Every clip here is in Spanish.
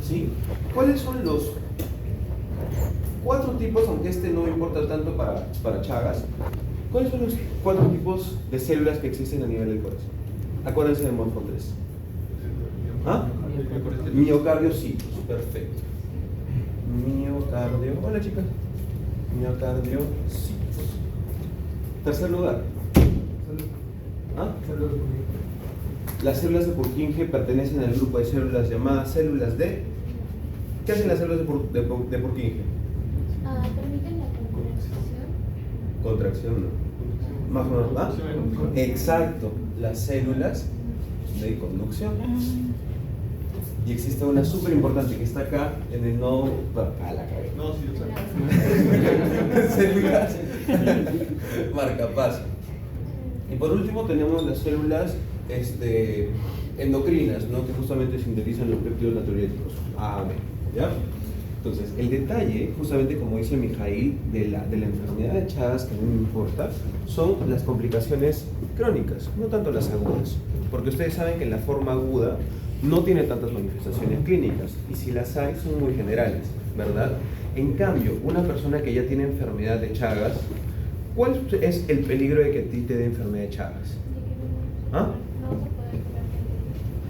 ¿sí? ¿Cuáles son los 4 tipos, aunque este no importa tanto para Chagas? ¿Cuáles son los 4 tipos de células que existen a nivel del corazón? Acuérdense de Morfo 3. ¿Ah? Miocardiocitos, perfecto. Miocardio, hola chicas. Miocardiocitos. Tercer lugar. ¿Ah? Las células de Purkinje pertenecen al grupo de células llamadas células de... ¿Qué hacen las células de Purkinje? ¿Permiten la contracción? Contracción, ¿no? Más o menos, ¿ah? Exacto, las células de conducción. Y existe una súper importante que está acá en el nodo... Ah, la cagué. No, sí, exacto. Células marcapaso. Y por último tenemos las células endocrinas, ¿no? Que justamente sintetizan los péptidos natriuréticos, A, B, ¿ya? Entonces, el detalle, justamente como dice Mijail, de la enfermedad de Chagas, que a mí me importa, son las complicaciones crónicas, no tanto las agudas. Porque ustedes saben que en la forma aguda no tiene tantas manifestaciones clínicas, y si las hay son muy generales, ¿verdad? En cambio, una persona que ya tiene enfermedad de Chagas, ¿cuál es el peligro de que a ti te dé enfermedad de Chagas? ¿Ah?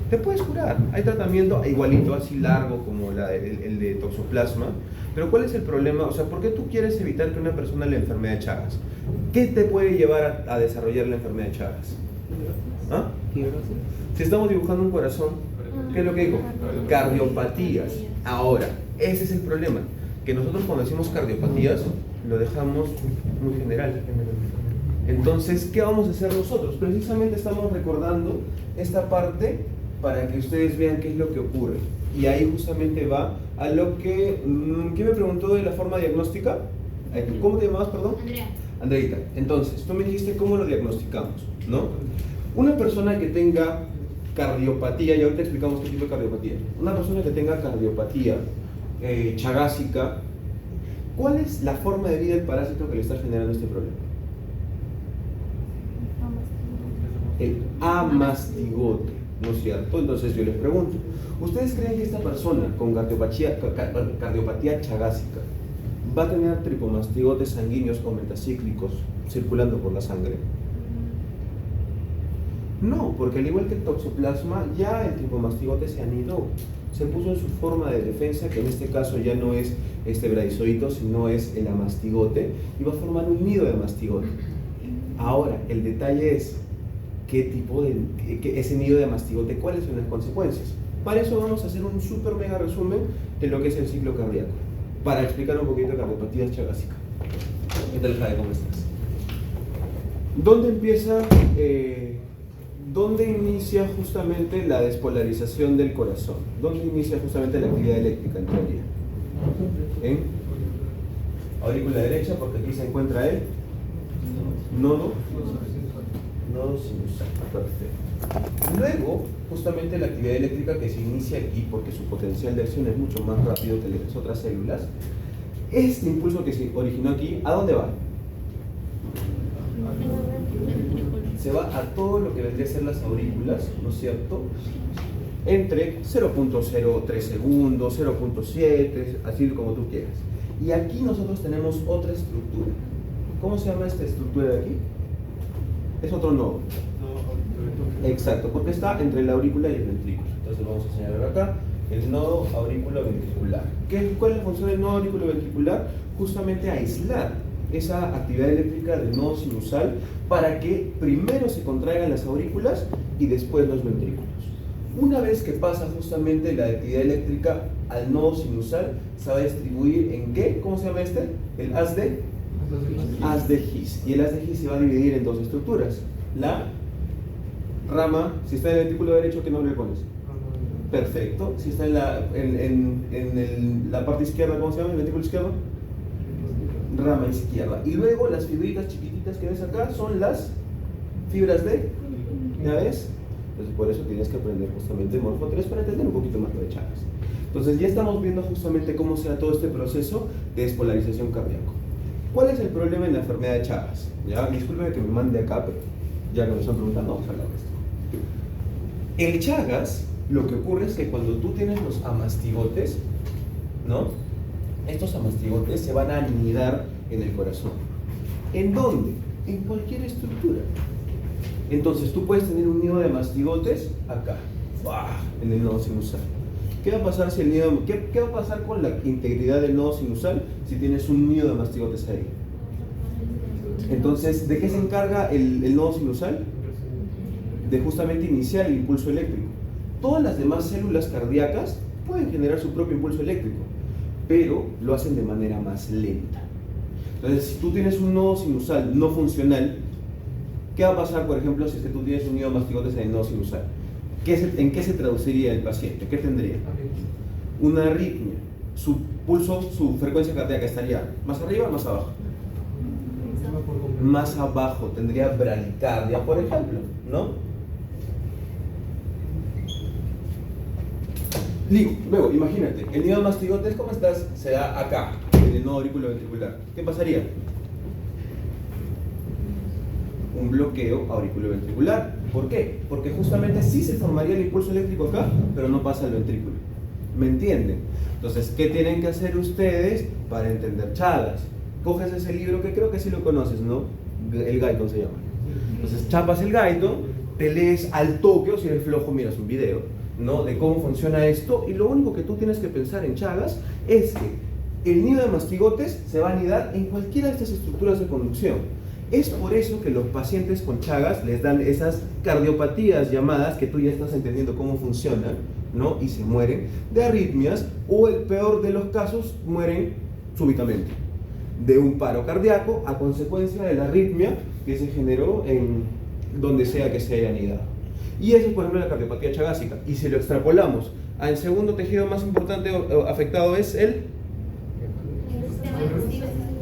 Te puedes curar, hay tratamiento igualito, así largo como el de toxoplasma, pero ¿cuál es el problema? O sea, ¿por qué tú quieres evitar que una persona le enfermedad de Chagas? ¿Qué te puede llevar a desarrollar la enfermedad de Chagas? ¿Ah? Si estamos dibujando un corazón, ¿qué es lo que digo? Cardiopatías. Ahora, ese es el problema, que nosotros cuando decimos cardiopatías lo dejamos muy general. Entonces, ¿qué vamos a hacer nosotros? Precisamente estamos recordando esta parte para que ustedes vean qué es lo que ocurre. Y ahí justamente va a lo que... ¿Quién me preguntó de la forma diagnóstica? ¿Cómo te llamabas, perdón? Andrea. Andreita, entonces, tú me dijiste cómo lo diagnosticamos, ¿no? Una persona que tenga cardiopatía, y ahorita explicamos qué tipo de cardiopatía. Una persona que tenga cardiopatía chagásica, ¿cuál es la forma de vida del parásito que le está generando este problema? El amastigote, ¿no es cierto? Entonces yo les pregunto, ¿ustedes creen que esta persona con cardiopatía chagásica va a tener tripomastigotes sanguíneos o metacíclicos circulando por la sangre? No, porque al igual que el toxoplasma, ya el tripomastigote se anidó, se puso en su forma de defensa, que en este caso ya no es este bradizoito, sino es el amastigote, y va a formar un nido de amastigote. Ahora, el detalle es, ¿qué tipo de ese nido de amastigote, cuáles son las consecuencias? Para eso vamos a hacer un súper mega resumen de lo que es el ciclo cardíaco, para explicar un poquito de cardiopatía chagásica. ¿Qué tal, Jade? ¿Cómo estás? ¿Dónde empieza... ¿Dónde inicia justamente la despolarización del corazón? ¿Dónde inicia justamente la actividad eléctrica en teoría? En aurícula derecha, porque aquí se encuentra el nodo sinusal. Perfecto. Luego, justamente la actividad eléctrica que se inicia aquí, porque su potencial de acción es mucho más rápido que las otras células, este impulso que se originó aquí, ¿a dónde va? Se va a todo lo que vendría a ser las aurículas, ¿no es cierto? Entre 0.03 segundos, 0.7, así como tú quieras. Y aquí nosotros tenemos otra estructura. ¿Cómo se llama esta estructura de aquí? Es otro nodo. Exacto, porque está entre la aurícula y el ventrículo. Entonces vamos a señalar acá el nodo auriculoventricular. ¿Cuál es la función del nodo auriculoventricular? Justamente aislar esa actividad eléctrica del nodo sinusal para que primero se contraigan las aurículas y después los ventrículos. Una vez que pasa justamente la actividad eléctrica al nodo sinusal, se va a distribuir en ¿qué? ¿Cómo se llama este? El haz de His. Y el haz de His se va a dividir en dos estructuras. La rama, si está en el ventrículo derecho, ¿qué nombre le pones? Perfecto. Si está en la parte izquierda, ¿cómo se llama? ¿El ventrículo izquierdo? Rama izquierda. Y luego las fibritas chiquititas que ves acá son las fibras de... ¿Ya ves? Entonces por eso tienes que aprender justamente Morfo 3 para entender un poquito más de Chagas. Entonces ya estamos viendo justamente cómo se da todo este proceso de despolarización cardíaco. ¿Cuál es el problema en la enfermedad de Chagas? Ya, discúlpeme que me mande acá, pero ya que me están preguntando, vamos a hablar de esto. El Chagas lo que ocurre es que cuando tú tienes los amastigotes, ¿no? Estos amastigotes se van a anidar en el corazón. ¿En dónde? En cualquier estructura. Entonces tú puedes tener un nido de mastigotes acá, en el nodo sinusal. ¿Qué va a pasar si qué va a pasar con la integridad del nodo sinusal si tienes un nido de mastigotes ahí? Entonces, ¿de qué se encarga el nodo sinusal? De justamente iniciar el impulso eléctrico. Todas las demás células cardíacas pueden generar su propio impulso eléctrico, pero lo hacen de manera más lenta. Entonces, si tú tienes un nodo sinusal no funcional, ¿qué va a pasar, por ejemplo, si es que tú tienes un nido de mastigotes en el nodo sinusal? ¿En qué se traduciría el paciente? ¿Qué tendría? Una arritmia. Su pulso, su frecuencia cardíaca estaría más arriba o más abajo. Más abajo, tendría bradicardia, por ejemplo, ¿no? Luego, imagínate, el nido de mastigotes, ¿cómo estás? Se da acá, en el nodo auriculoventricular. ¿Qué pasaría? Un bloqueo auriculoventricular. ¿Por qué? Porque justamente sí se formaría el impulso eléctrico acá, pero no pasa al ventrículo. ¿Me entienden? Entonces, ¿qué tienen que hacer ustedes para entender Chagas? Coges ese libro que creo que sí lo conoces, ¿no? El Guyton se llama. Entonces, chapas el Guyton, te lees al toque, o si eres flojo, miras un video, ¿no? De cómo funciona esto, y lo único que tú tienes que pensar en Chagas es que el nido de mastigotes se va a anidar en cualquiera de estas estructuras de conducción. Es por eso que los pacientes con Chagas les dan esas cardiopatías llamadas, que tú ya estás entendiendo cómo funcionan, ¿no? Y se mueren de arritmias, o el peor de los casos, mueren súbitamente de un paro cardíaco a consecuencia de la arritmia que se generó en donde sea que se haya anidado. Y eso es, por ejemplo, la cardiopatía chagásica. Y si lo extrapolamos al segundo tejido más importante afectado, es el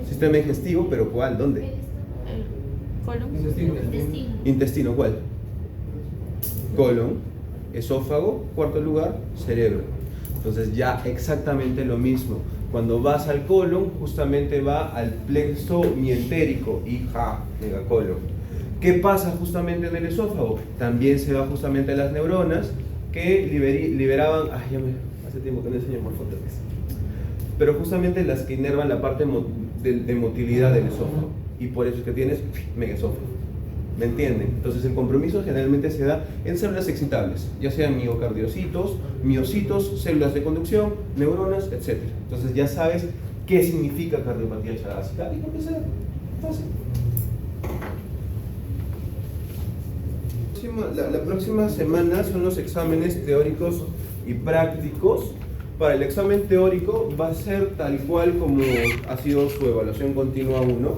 sistema digestivo, pero ¿cuál? ¿Dónde? Colon. Intestino, ¿cuál? Colon, esófago, cuarto lugar, cerebro. Entonces ya exactamente lo mismo. Cuando vas al colon, justamente va al plexo mientérico, megacolon. ¿Qué pasa justamente en el esófago? También se va justamente a las neuronas que liberaban, hace tiempo que no enseño morfoterapia, pero justamente las que inervan la parte de motilidad del esófago, y por eso es que tienes megaesófago. ¿Me entienden? Entonces el compromiso generalmente se da en células excitables, ya sean miocardiocitos, miocitos, células de conducción, neuronas, etc. Entonces ya sabes qué significa cardiopatía chagásica y por qué será fácil. La próxima semana son los exámenes teóricos y prácticos. Para el examen teórico va a ser tal cual como ha sido su evaluación continua 1,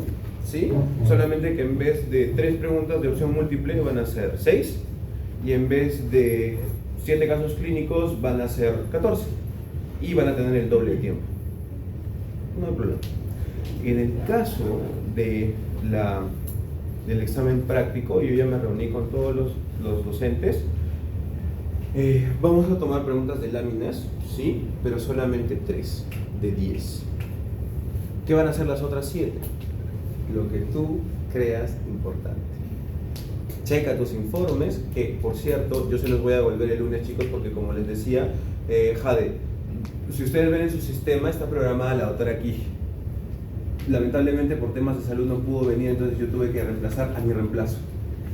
¿sí? Solamente que en vez de 3 preguntas de opción múltiple van a ser 6, y en vez de 7 casos clínicos van a ser 14, y van a tener el doble de tiempo. No hay problema. En el caso del examen práctico, yo ya me reuní con todos los docentes. Vamos a tomar preguntas de láminas, ¿sí? Pero solamente 3 de 10. ¿Qué van a hacer las otras 7? Lo que tú creas importante. Checa tus informes, que por cierto, yo se los voy a devolver el lunes, chicos, porque como les decía, Jade, si ustedes ven en su sistema, está programada la doctora Kij. Lamentablemente por temas de salud no pudo venir, entonces yo tuve que reemplazar a mi reemplazo.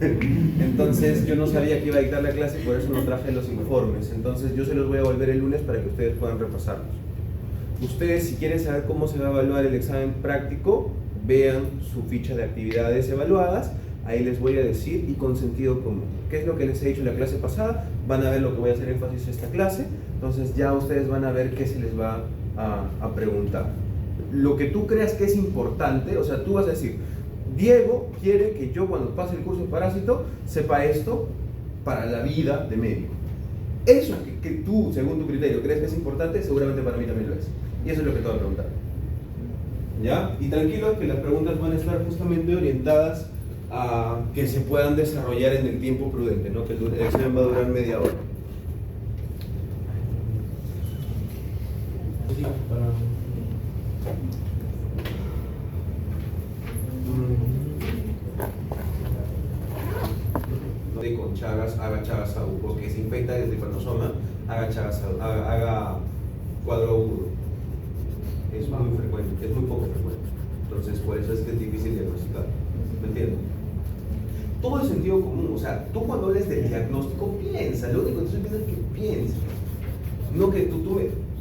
Entonces yo no sabía que iba a dictar la clase y por eso no traje los informes. Entonces yo se los voy a volver el lunes para que ustedes puedan repasarlos. Ustedes, si quieren saber cómo se va a evaluar el examen práctico, vean su ficha de actividades evaluadas. Ahí les voy a decir, y con sentido común, qué es lo que les he dicho en la clase pasada. Van a ver lo que voy a hacer énfasis en esta clase. Entonces ya ustedes van a ver qué se les va a preguntar. Lo que tú creas que es importante, o sea, tú vas a decir, Diego quiere que yo cuando pase el curso de parásito sepa esto para la vida de médico. Eso que tú, según tu criterio, crees que es importante, seguramente para mí también lo es. Y eso es lo que te voy a preguntar. ¿Ya? Y tranquilos que las preguntas van a estar justamente orientadas a que se puedan desarrollar en el tiempo prudente, ¿no? Que el examen va a durar media hora. Con Chagas, haga Chagas agudo, que se infecta desde el cronosoma haga cuadro agudo. Es muy frecuente, es muy poco frecuente. Entonces, por eso es que es difícil diagnosticar. ¿Me entiendes? Todo el sentido común, o sea, tú cuando hables del diagnóstico, piensa, lo único que tú piensas es que pienses. No que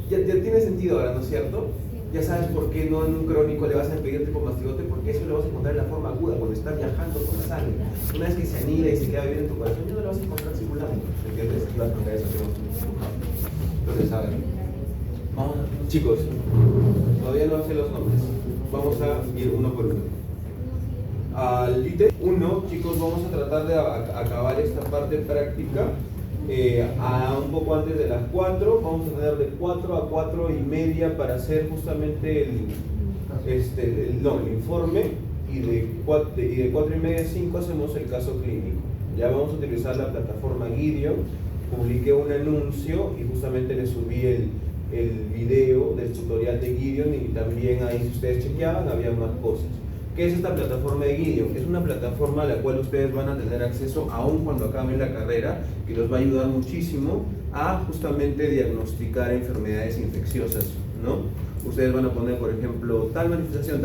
ya tiene sentido ahora, ¿no es cierto? Ya sabes por qué no en un crónico le vas a pedir tripomastigote, porque eso lo vas a encontrar en la forma aguda, cuando está viajando con la sangre. Una vez que se anida y se queda bien en tu corazón, ya no lo vas a encontrar circulando, ¿entiendes? Y vas a encontrar eso. Entonces, a ver, vamos a, chicos, todavía no sé los nombres, vamos a ir uno por uno. Al ítem 1, chicos, vamos a tratar de acabar esta parte práctica a un poco antes de las 4. Vamos a tener de 4 a 4 y media para hacer justamente el informe, y de 4 y media a 5 hacemos el caso clínico. Ya vamos a utilizar la plataforma Gideon. Publiqué un anuncio y justamente le subí el video del tutorial de Gideon, y también ahí, si ustedes chequeaban, había más cosas. ¿Qué es esta plataforma de Gideon? Es una plataforma a la cual ustedes van a tener acceso aún cuando acaben la carrera, que los va a ayudar muchísimo a justamente diagnosticar enfermedades infecciosas, ¿no? Ustedes van a poner, por ejemplo, tal manifestación,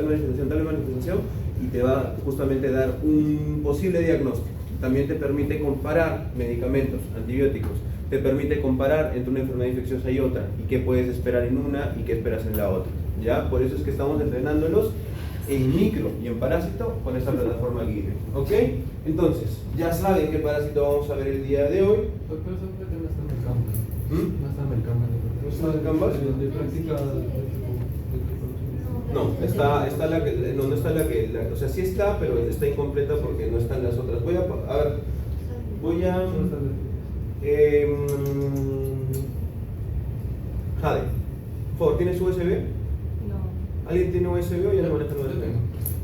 y te va justamente a dar un posible diagnóstico. También te permite comparar medicamentos, antibióticos, te permite comparar entre una enfermedad infecciosa y otra, y qué puedes esperar en una y qué esperas en la otra, ¿ya? Por eso es que estamos entrenándolos en micro y en parásito con esta plataforma Gideon, ¿ok? Entonces, ya saben qué parásito vamos a ver el día de hoy. Pero eso no está en el Canvas. ¿Mm? No está en el Canvas. ¿No está en el Canvas? De práctica No, está la que, no está la que, o sea, sí está, pero está incompleta porque no están las otras. Voy a Jade, por favor, ¿tienes USB? ¿Alguien tiene USB o ya le manejan USB?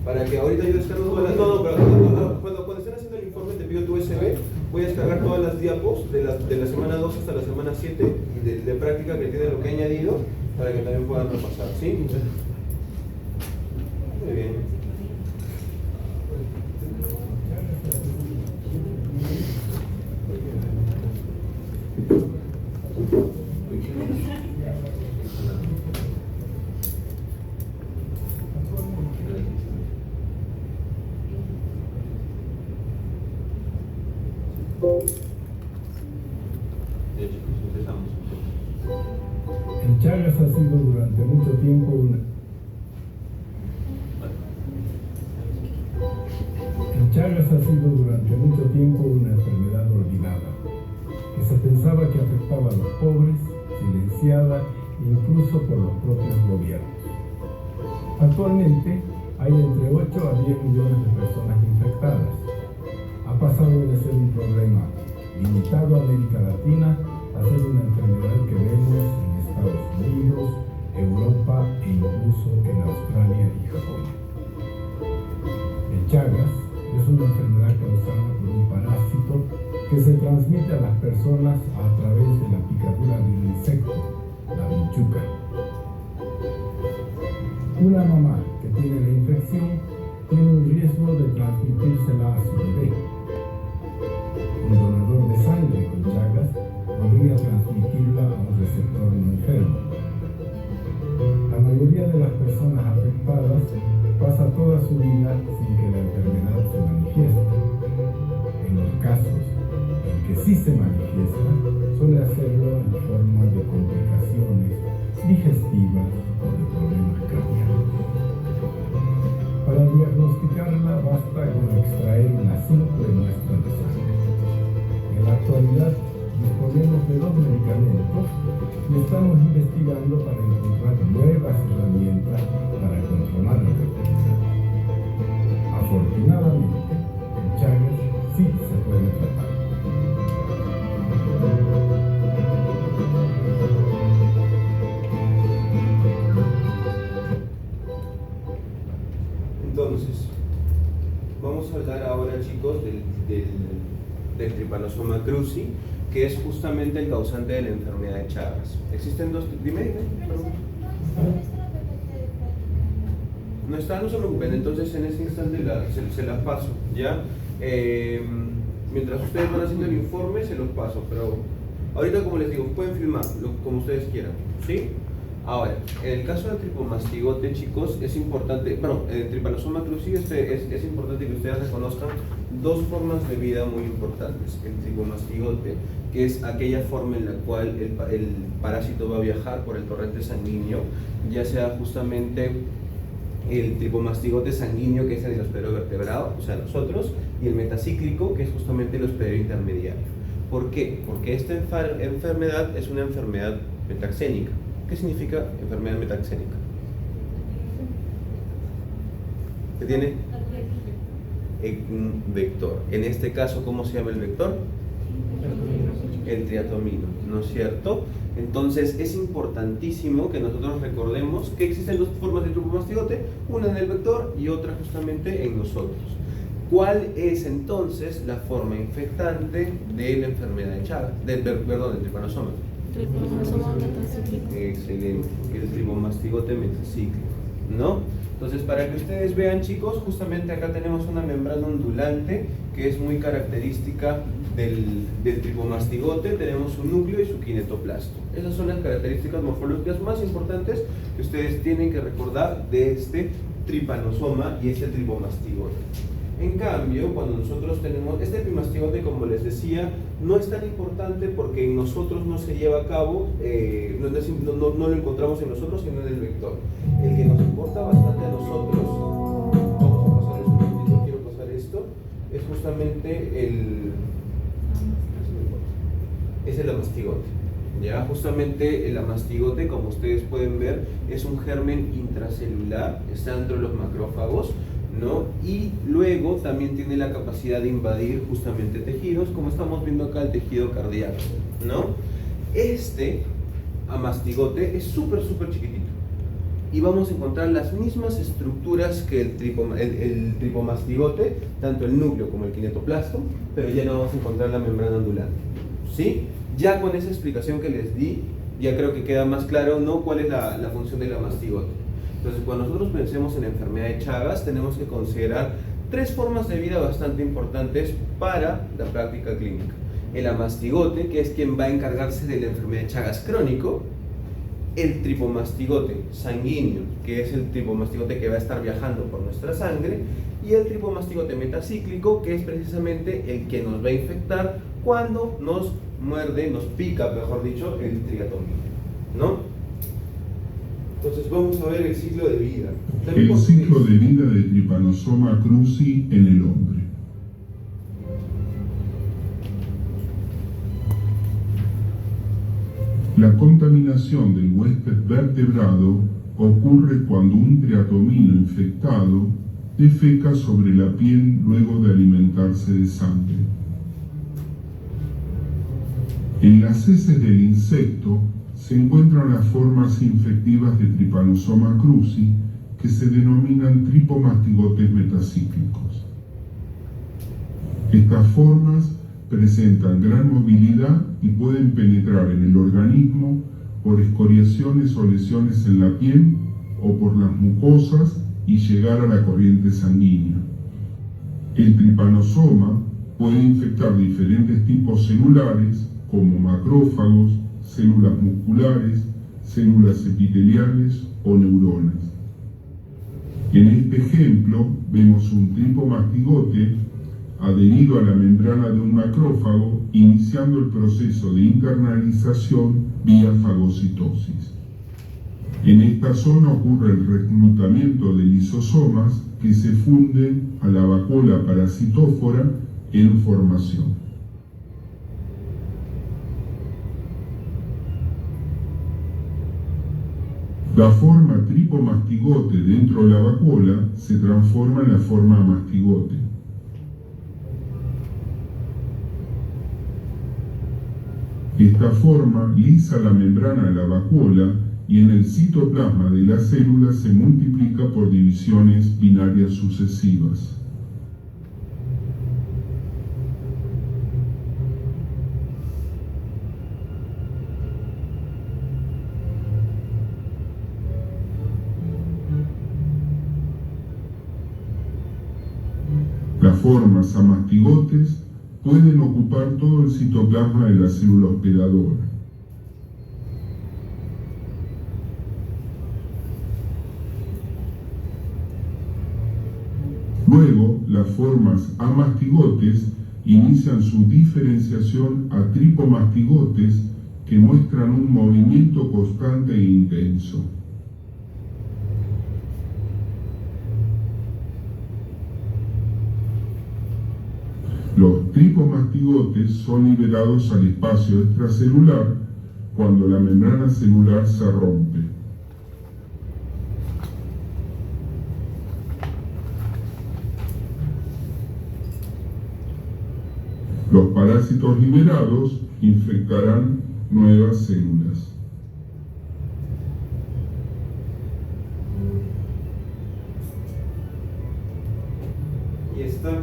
Para que ahorita yo descargo todas las... No, pero cuando estén haciendo el informe te pido tu USB. Voy a descargar todas las diapos de la semana 2 hasta la semana 7 de práctica que tiene lo que he añadido, para que también puedan repasar, ¿sí? Muy bien. El Chagas ha sido durante mucho tiempo una enfermedad olvidada, que se pensaba que afectaba a los pobres, silenciada incluso por los propios gobiernos. Actualmente hay entre 8 a 10 millones de personas infectadas. Ha pasado de ser un problema limitado a América Latina a ser una enfermedad que vemos en Estados Unidos, Europa e incluso en Australia y Japón. El Chagas es una enfermedad causada por un parásito que se transmite a las personas a través de la picadura de un insecto, la vinchuca. Una mamá que tiene la infección tiene un riesgo de transmitírsela a su bebé. Un donador de sangre con Chagas podría transmitirla a un receptor no enfermo. La mayoría de las personas afectadas pasa toda su vida sin que la enfermedad se manifieste. En los casos en que sí se manifiesta, suele hacerlo en forma de complicaciones digestivas o de problemas cardíacos. Para diagnosticarla basta con extraer una simple muestra de sangre. En la actualidad disponemos de 2 medicamentos y estamos investigando para encontrar nuevas herramientas para controlar la enfermedad. Afortunadamente, el Chagas sí se puede tratar. Entonces, vamos a hablar ahora, chicos, del Trypanosoma cruzi, que es justamente el causante de la enfermedad de Chagas. Existen dos... Dime. No está, no se preocupen, entonces en este instante se las paso, ¿ya? Mientras ustedes van haciendo el informe, se los paso, pero Ahorita, como les digo, pueden filmar como ustedes quieran, ¿sí? Ahora, en el caso del tripomastigote, chicos, es importante, bueno, en el Trypanosoma cruzi es importante que ustedes reconozcan dos formas de vida muy importantes. El tripomastigote, que es aquella forma en la cual el parásito va a viajar por el torrente sanguíneo, ya sea justamente el tripomastigote sanguíneo, que es el del hospedero vertebrado, o sea, nosotros, y el metacíclico, que es justamente el hospedero intermediario. ¿Por qué? Porque esta enfermedad es una enfermedad metaxénica. ¿Qué significa enfermedad metaxénica? ¿Qué tiene? Un vector. En este caso, ¿cómo se llama el vector? El triatomino, ¿no es cierto? Entonces es importantísimo que nosotros recordemos que existen dos formas de tripomastigote, una en el vector y otra justamente en nosotros. ¿Cuál es entonces la forma infectante de la enfermedad de Chagas? Del tripanosoma. Tripanosoma metacíclico. Excelente, el tripomastigote metacíclico, ¿no? Entonces, para que ustedes vean, chicos, justamente acá tenemos una membrana ondulante que es muy característica del tripomastigote. Tenemos su núcleo y su kinetoplasto. Esas son las características morfológicas más importantes que ustedes tienen que recordar de este tripanosoma y este tripomastigote. En cambio, cuando nosotros tenemos este tripomastigote, como les decía, no es tan importante porque en nosotros no se lleva a cabo, no lo encontramos en nosotros, sino en el vector. El que nos importa bastante a nosotros, vamos a pasar esto un momentito, quiero pasar esto, es justamente el amastigote. Ya, justamente el amastigote, como ustedes pueden ver, es un germen intracelular, está dentro de los macrófagos, ¿no? Y luego también tiene la capacidad de invadir justamente tejidos, como estamos viendo acá el tejido cardíaco, ¿no? Este amastigote es súper chiquitito y vamos a encontrar las mismas estructuras que el tripomastigote, tanto el núcleo como el kinetoplasto, pero ya no vamos a encontrar la membrana ondulante, ¿sí? Ya con esa explicación que les di, ya creo que queda más claro, ¿no?, cuál es la función del amastigote. Entonces, cuando nosotros pensemos en la enfermedad de Chagas, tenemos que considerar tres formas de vida bastante importantes para la práctica clínica. El amastigote, que es quien va a encargarse de la enfermedad de Chagas crónico; el tripomastigote sanguíneo, que es el tripomastigote que va a estar viajando por nuestra sangre; y el tripomastigote metacíclico, que es precisamente el que nos va a infectar cuando nos muerde, nos pica, mejor dicho, el triatomino, ¿no? Entonces vamos a ver el ciclo de vida. El ciclo de vida de Trypanosoma cruzi en el hombre. La contaminación del huésped vertebrado ocurre cuando un triatomino infectado defeca sobre la piel luego de alimentarse de sangre. En las heces del insecto se encuentran las formas infectivas de Trypanosoma cruzi, que se denominan tripomastigotes metacíclicos. Estas formas presentan gran movilidad y pueden penetrar en el organismo por escoriaciones o lesiones en la piel o por las mucosas y llegar a la corriente sanguínea. El tripanosoma puede infectar diferentes tipos celulares como macrófagos, células musculares, células epiteliales o neuronas. En este ejemplo vemos un tripomastigote adherido a la membrana de un macrófago, iniciando el proceso de internalización vía fagocitosis. En esta zona ocurre el reclutamiento de lisosomas que se funden a la vacuola parasitófora en formación. La forma tripomastigote dentro de la vacuola se transforma en la forma mastigote. Esta forma lisa la membrana de la vacuola y en el citoplasma de la célula se multiplica por divisiones binarias sucesivas. Las formas amastigotes pueden ocupar todo el citoplasma de la célula hospedadora. Luego, las formas amastigotes inician su diferenciación a tripomastigotes que muestran un movimiento constante e intenso. Los tripomastigotes son liberados al espacio extracelular cuando la membrana celular se rompe. Los parásitos liberados infectarán nuevas células. Y está.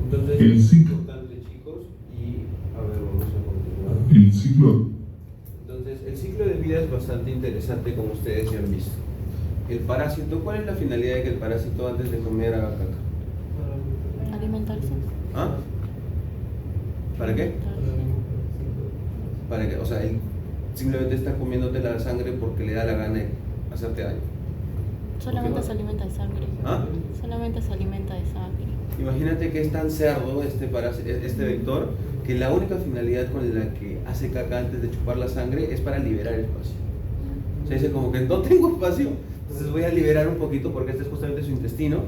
Entonces, El es ciclo. importante, chicos, y a ver, vamos a continuar. El ciclo Entonces, el ciclo de vida es bastante interesante, como ustedes ya han visto. El parásito, ¿cuál es la finalidad de que el parásito antes de comer haga caca? Alimentarse. ¿Ah? ¿Para qué? Para que, o sea, él simplemente está comiéndote la sangre porque le da la gana de hacerte daño. Solamente se alimenta de sangre. ¿Ah? Solamente se alimenta de sangre. Imagínate que es tan cerdo este vector que la única finalidad con la que hace caca antes de chupar la sangre es para liberar espacio. O sea, dice como que no tengo espacio, entonces voy a liberar un poquito porque este es justamente su intestino.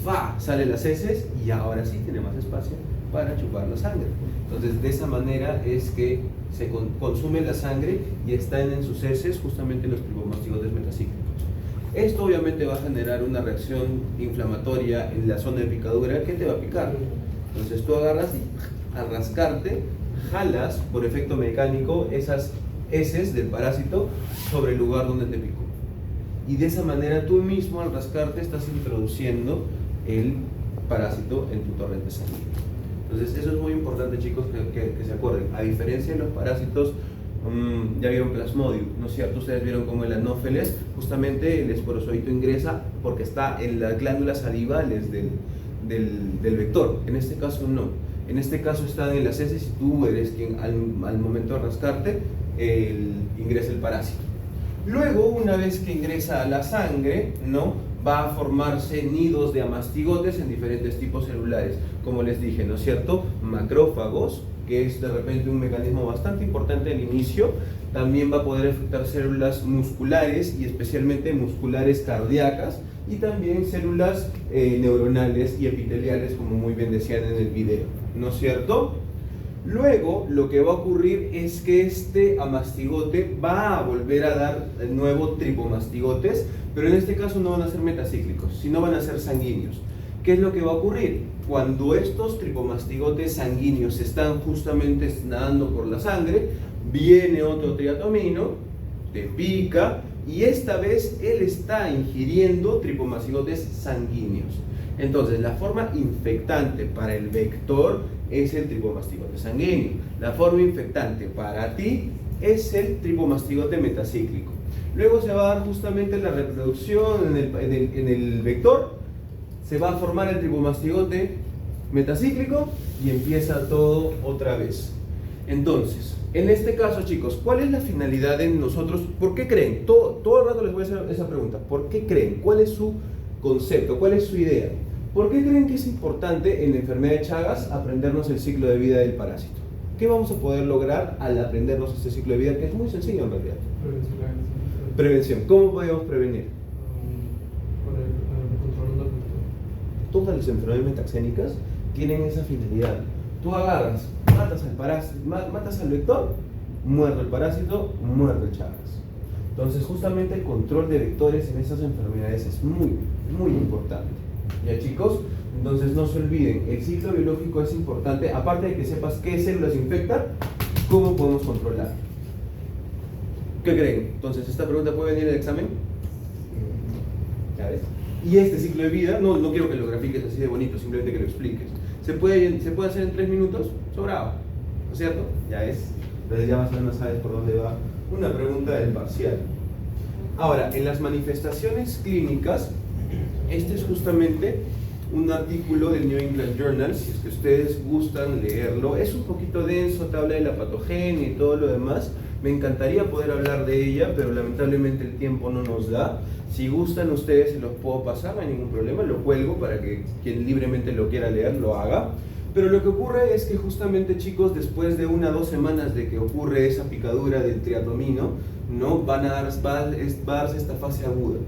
¡Fa! Sale las heces y ahora sí tiene más espacio para chupar la sangre. Entonces, de esa manera es que se consume la sangre y están en sus heces justamente los tripomastigotes metacíclicos. Esto obviamente va a generar una reacción inflamatoria en la zona de picadura que te va a picar. Entonces tú agarras y al rascarte, jalas por efecto mecánico esas heces del parásito sobre el lugar donde te picó. Y de esa manera tú mismo al rascarte estás introduciendo el parásito en tu torrente sanguíneo. Entonces eso es muy importante, chicos, que se acuerden. A diferencia de los parásitos, ya vieron Plasmodium, ¿no es cierto? Ustedes vieron cómo el Anopheles, justamente el esporozoito ingresa porque está en las glándulas salivales del vector. En este caso no. En este caso están en las heces y tú eres quien al momento de rascarte ingresa el parásito. Luego, una vez que ingresa a la sangre, ¿no?, va a formarse nidos de amastigotes en diferentes tipos celulares. Como les dije, ¿no es cierto? Macrófagos, que es de repente un mecanismo bastante importante al inicio. También va a poder afectar células musculares y especialmente musculares cardíacas y también células neuronales y epiteliales, como muy bien decían en el video, ¿no es cierto? Luego lo que va a ocurrir es que este amastigote va a volver a dar de nuevo tripomastigotes, pero en este caso no van a ser metacíclicos, sino van a ser sanguíneos. ¿Qué es lo que va a ocurrir? Cuando estos tripomastigotes sanguíneos están justamente nadando por la sangre, viene otro triatomino, te pica y esta vez él está ingiriendo tripomastigotes sanguíneos. Entonces, la forma infectante para el vector es el tripomastigote sanguíneo. La forma infectante para ti es el tripomastigote metacíclico. Luego se va a dar justamente la reproducción en el vector, se va a formar el tripomastigote metacíclico y empieza todo otra vez. Entonces, en este caso, chicos, ¿cuál es la finalidad de nosotros? ¿Por qué creen? Todo el rato les voy a hacer esa pregunta. ¿Por qué creen? ¿Cuál es su concepto? ¿Cuál es su idea? ¿Por qué creen que es importante en la enfermedad de Chagas aprendernos el ciclo de vida del parásito? ¿Qué vamos a poder lograr al aprendernos este ciclo de vida? Que es muy sencillo en realidad. Prevención. ¿Cómo podemos prevenir? Todas las enfermedades metaxénicas tienen esa finalidad. Tú agarras, matas al parásito, matas al vector, muerde el parásito, muerde el Chagas. Entonces, justamente el control de vectores en esas enfermedades es muy, muy importante. ¿Ya, chicos? Entonces, no se olviden, el ciclo biológico es importante, aparte de que sepas qué células infectan, cómo podemos controlar. ¿Qué creen? Entonces, ¿esta pregunta puede venir en el examen? ¿Ya ves? Y este ciclo de vida, no quiero que lo grafiques así de bonito, simplemente que lo expliques. ¿Se puede hacer en 3 minutos? Sobrado, ¿no es cierto? Ya es. Entonces ya más o menos sabes por dónde va una pregunta del parcial. Ahora, en las manifestaciones clínicas, este es justamente un artículo del New England Journal, si es que ustedes gustan leerlo. Es un poquito denso, te habla de la patogenia y todo lo demás. Me encantaría poder hablar de ella, pero lamentablemente el tiempo no nos da. Si gustan ustedes se los puedo pasar, no hay ningún problema, lo cuelgo para que quien libremente lo quiera leer lo haga. Pero lo que ocurre es que justamente, chicos, después de 1 o 2 semanas de que ocurre esa picadura del triatomino, ¿no? va a darse esta fase aguda.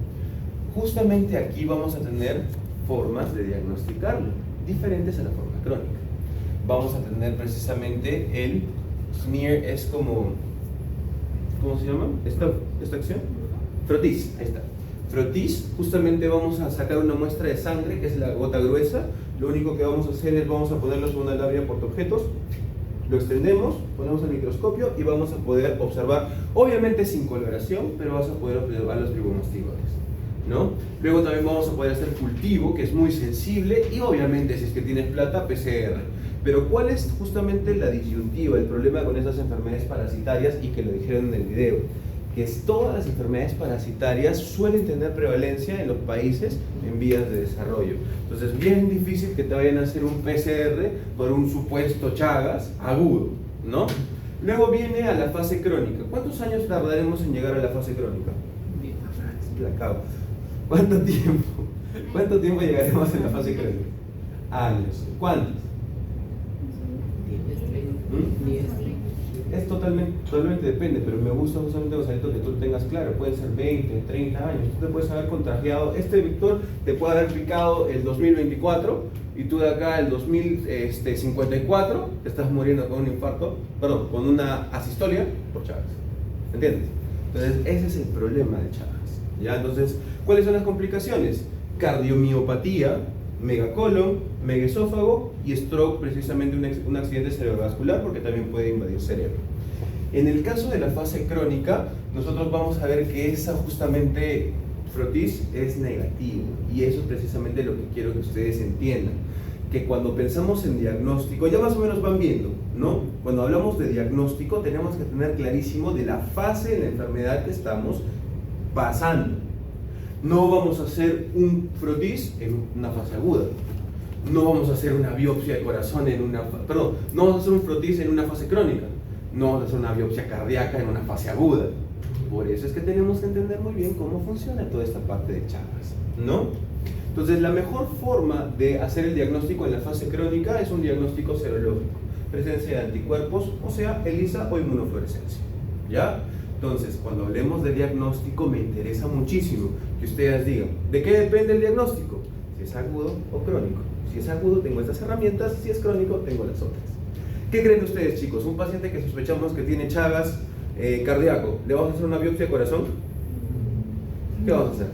Justamente aquí vamos a tener formas de diagnosticarlo, diferentes a la forma crónica. Vamos a tener precisamente el smear, es como, ¿cómo se llama? ¿Esta acción? Frotis, ahí está. Frotis, justamente vamos a sacar una muestra de sangre, que es la gota gruesa. Lo único que vamos a hacer es, vamos a ponerlo sobre una labia portaobjetos, lo extendemos, ponemos el microscopio y vamos a poder observar, obviamente sin coloración, pero vas a poder observar los fibromastigores, ¿no? Luego también vamos a poder hacer cultivo, que es muy sensible, y obviamente si es que tienes plata, PCR. Pero ¿cuál es justamente la disyuntiva, el problema con esas enfermedades parasitarias? Y que lo dijeron en el video, que es todas las enfermedades parasitarias suelen tener prevalencia en los países en vías de desarrollo. Entonces es bien difícil que te vayan a hacer un PCR por un supuesto Chagas agudo, ¿no? Luego viene a la fase crónica. ¿Cuántos años tardaremos en llegar a la fase crónica? Placado. ¿Cuánto tiempo? ¿Cuánto tiempo llegaremos en la fase crónica? Años. ¿Cuántos? Es totalmente depende, pero me gusta justamente, Gonzalito, que tú lo tengas claro. Pueden ser 20, 30 años. Tú te puedes haber contagiado. Víctor te puede haber picado el 2024 y tú de acá el 2054 te estás muriendo con un infarto, perdón, con una asistolia por Chagas. ¿Entiendes? Entonces, ese es el problema de Chagas. ¿Ya? Entonces, ¿cuáles son las complicaciones? Cardiomiopatía, megacolon, megaesófago y stroke, precisamente un accidente cerebrovascular, porque también puede invadir cerebro. En el caso de la fase crónica, nosotros vamos a ver que esa justamente frotis es negativo, y eso es precisamente lo que quiero que ustedes entiendan, que cuando pensamos en diagnóstico, ya más o menos van viendo, ¿no? Cuando hablamos de diagnóstico tenemos que tener clarísimo de la fase de la enfermedad que estamos pasando. No vamos a hacer un frotis en una fase aguda. No vamos a hacer una biopsia de corazón no vamos a hacer un frotis en una fase crónica. No vamos a hacer una biopsia cardíaca en una fase aguda. Por eso es que tenemos que entender muy bien cómo funciona toda esta parte de Chagas, ¿no? Entonces, la mejor forma de hacer el diagnóstico en la fase crónica es un diagnóstico serológico. Presencia de anticuerpos, o sea, ELISA o inmunofluorescencia, ¿ya? Entonces, cuando hablemos de diagnóstico, me interesa muchísimo que ustedes digan, ¿de qué depende el diagnóstico? Si es agudo o crónico. Si es agudo, tengo estas herramientas; si es crónico, tengo las otras. ¿Qué creen ustedes, chicos? Un paciente que sospechamos que tiene Chagas cardíaco, ¿le vamos a hacer una biopsia de corazón? ¿Qué vamos a hacer?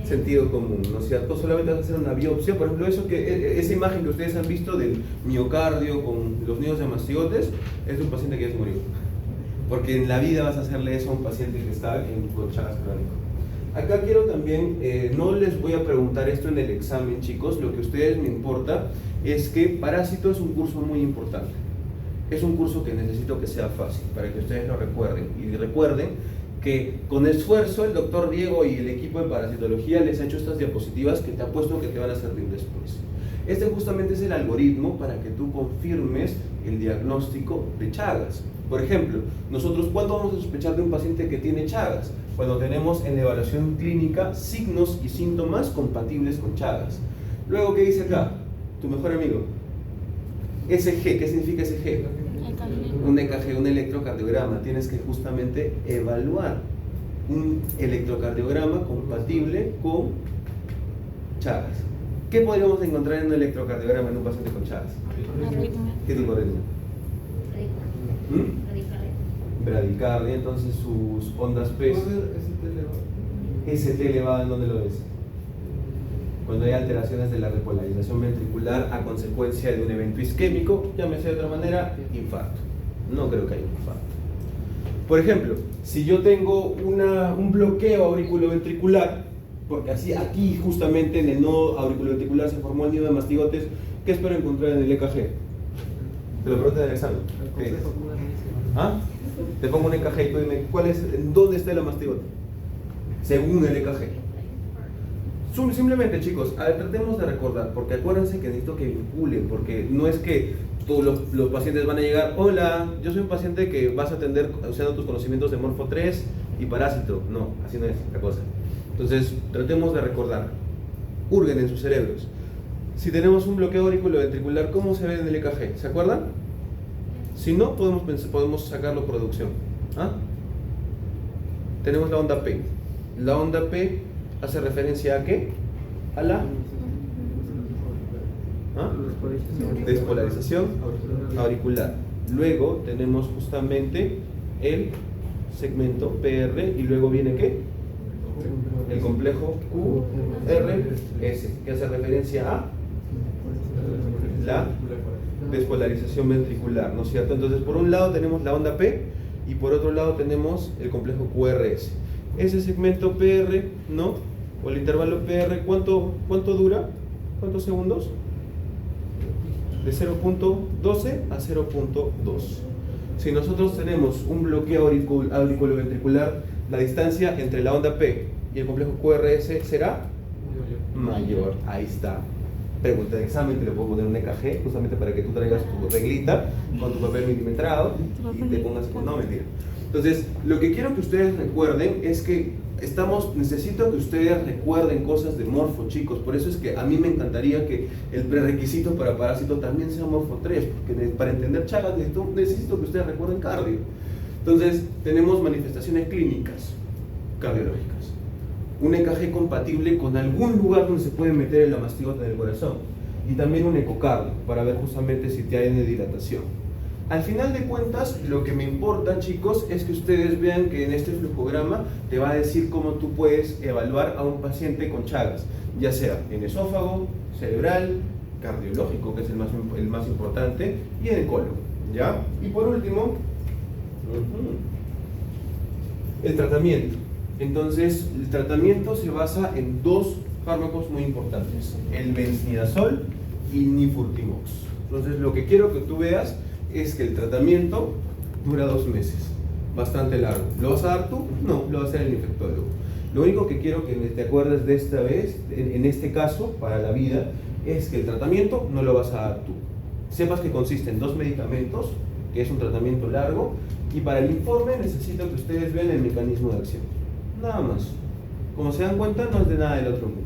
Sentido común, ¿no es cierto? Solamente vas a hacer una biopsia. Por ejemplo, esa imagen que ustedes han visto del miocardio con los nidos de mastigotes es de un paciente que ya se murió. Porque en la vida vas a hacerle eso a un paciente que está con Chagas crónico. Acá quiero también, no les voy a preguntar esto en el examen, chicos. Lo que a ustedes me importa es que Parásito es un curso muy importante. Es un curso que necesito que sea fácil, para que ustedes lo recuerden. Y recuerden que con esfuerzo el doctor Diego y el equipo de parasitología les ha hecho estas diapositivas que te apuesto que te van a servir después. Este justamente es el algoritmo para que tú confirmes el diagnóstico de Chagas. Por ejemplo, nosotros, ¿cuándo vamos a sospechar de un paciente que tiene Chagas? Cuando tenemos en la evaluación clínica signos y síntomas compatibles con Chagas. Luego, ¿qué dice acá? Tu mejor amigo. SG, ¿qué significa SG? Un EKG, un electrocardiograma. Tienes que justamente evaluar un electrocardiograma compatible con Chagas. ¿Qué podríamos encontrar en un electrocardiograma en un paciente con Chagas? ¿Qué tipo de arritmia? Bradicardia, entonces sus ondas P. ST elevado, ¿en dónde lo ves? Cuando hay alteraciones de la repolarización ventricular a consecuencia de un evento isquémico, llámese de otra manera, infarto. No creo que haya un infarto. Por ejemplo, si yo tengo un bloqueo auriculoventricular, porque así aquí justamente en el nodo auriculoventricular se formó el nido de mastigotes, ¿qué espero encontrar en el EKG? Te lo pregunté en el examen. ¿Qué? ¿Ah? Te pongo un EKG y tú dime, ¿dónde está el mastigote? Según el EKG. Simplemente, chicos, a ver, tratemos de recordar, porque acuérdense que necesito que vinculen, porque no es que todos los pacientes van a llegar, hola, yo soy un paciente que vas a atender usando tus conocimientos de Morfo 3 y parásito. No, así no es la cosa. Entonces, tratemos de recordar, hurguen en sus cerebros. Si tenemos un bloqueo auriculoventricular, ¿cómo se ve en el EKG? ¿Se acuerdan? Si no, podemos sacarlo por deducción. ¿Ah? Tenemos la onda P. La onda P hace referencia a ¿qué? A la ¿ah? Despolarización auricular. Luego tenemos justamente el segmento PR y luego viene ¿qué? El complejo QRS, que hace referencia a la despolarización ventricular, ¿no es cierto? Entonces, por un lado tenemos la onda P y por otro lado tenemos el complejo QRS. Ese segmento PR, ¿no? O el intervalo PR, ¿cuánto dura? ¿Cuántos segundos? De 0.12 a 0.2. Si nosotros tenemos un bloqueo auriculoventricular, la distancia entre la onda P y el complejo QRS será mayor. Ahí está. Pregunta de examen, te le puedo poner un EKG justamente para que tú traigas tu reglita con tu papel milimetrado y te pongas con... No, mentira. Entonces, lo que quiero que ustedes recuerden es que necesito que ustedes recuerden cosas de Morfo, chicos. Por eso es que a mí me encantaría que el prerequisito para parásito también sea Morfo 3, porque para entender Chagas necesito que ustedes recuerden cardio. Entonces, tenemos manifestaciones clínicas cardiológicas. Un EKG compatible con algún lugar donde se puede meter el mastigota en el corazón. Y también un ecocardio, para ver justamente si tiene dilatación. Al final de cuentas, lo que me importa, chicos, es que ustedes vean que en este flujograma te va a decir cómo tú puedes evaluar a un paciente con Chagas, ya sea en esófago, cerebral, cardiológico, que es el más importante, y en el colon, ¿ya? Y por último, el tratamiento. Entonces, el tratamiento se basa en dos fármacos muy importantes, el benznidazol y nifurtimox. Entonces, lo que quiero que tú veas es que el tratamiento dura 2 meses, bastante largo. ¿Lo vas a dar tú? No, lo va a hacer el infectólogo. Lo único que quiero que te acuerdes de esta vez, en este caso, para la vida, es que el tratamiento no lo vas a dar tú. Sepas que consiste en 2 medicamentos, que es un tratamiento largo, y para el informe necesito que ustedes vean el mecanismo de acción. Nada más. Como se dan cuenta, no es de nada del otro mundo.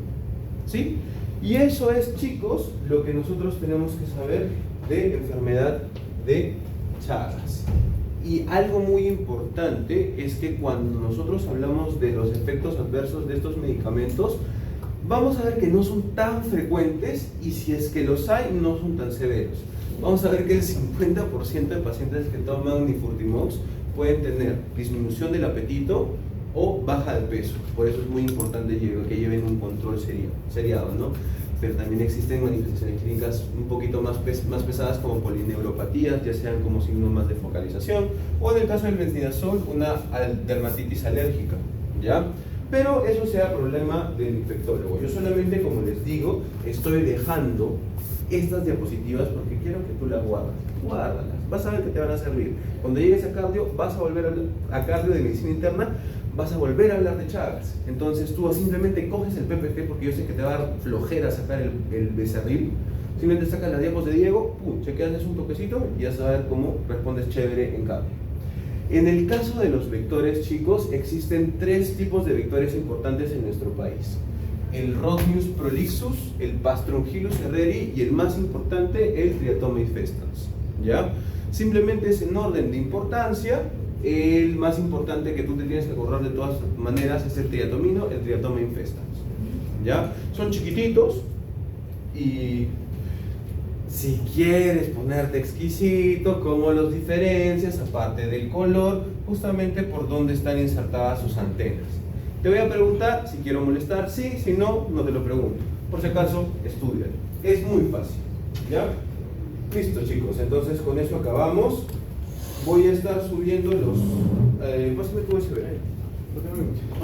¿Sí? Y eso es, chicos, lo que nosotros tenemos que saber de enfermedad de Chagas. Y algo muy importante es que cuando nosotros hablamos de los efectos adversos de estos medicamentos, vamos a ver que no son tan frecuentes y si es que los hay, no son tan severos. Vamos a ver que el 50% de pacientes que toman nifurtimox pueden tener disminución del apetito o baja de peso. Por eso es muy importante que lleven un control seriado, ¿no? Pero también existen manifestaciones clínicas un poquito más pesadas como polineuropatías, ya sean como síntomas de focalización o en el caso del benznidazol una dermatitis alérgica, ¿ya? Pero eso sea problema del infectólogo. Yo solamente, como les digo, estoy dejando estas diapositivas porque quiero que tú las guárdalas, vas a ver que te van a servir. Cuando llegues a cardio, vas a volver a cardio de medicina interna, vas a volver a hablar de Chagas. Entonces tú simplemente coges el PPT, porque yo sé que te va a dar flojera sacar el becerril. Simplemente sacas las diapos de Diego, chequeas un toquecito y ya vas a ver cómo respondes chévere en cardio. En el caso de los vectores, chicos, existen 3 tipos de vectores importantes en nuestro país: el Rhodnius prolixus, el Pastrongylus herreri y el más importante, el Triatoma infestans, ¿ya? Simplemente es en orden de importancia. El más importante que tú te tienes que acordar de todas maneras es el triatomino, el Triatoma infestans, ¿ya? Son chiquititos y si quieres ponerte exquisito, ¿cómo los diferencias? Aparte del color, justamente por dónde están insertadas sus antenas. Te voy a preguntar si quiero molestar, sí, si no, no te lo pregunto. Por si acaso, estudia. Es muy fácil, ¿ya? Listo, chicos, entonces con eso acabamos. Voy a estar subiendo los... pásame tu USB.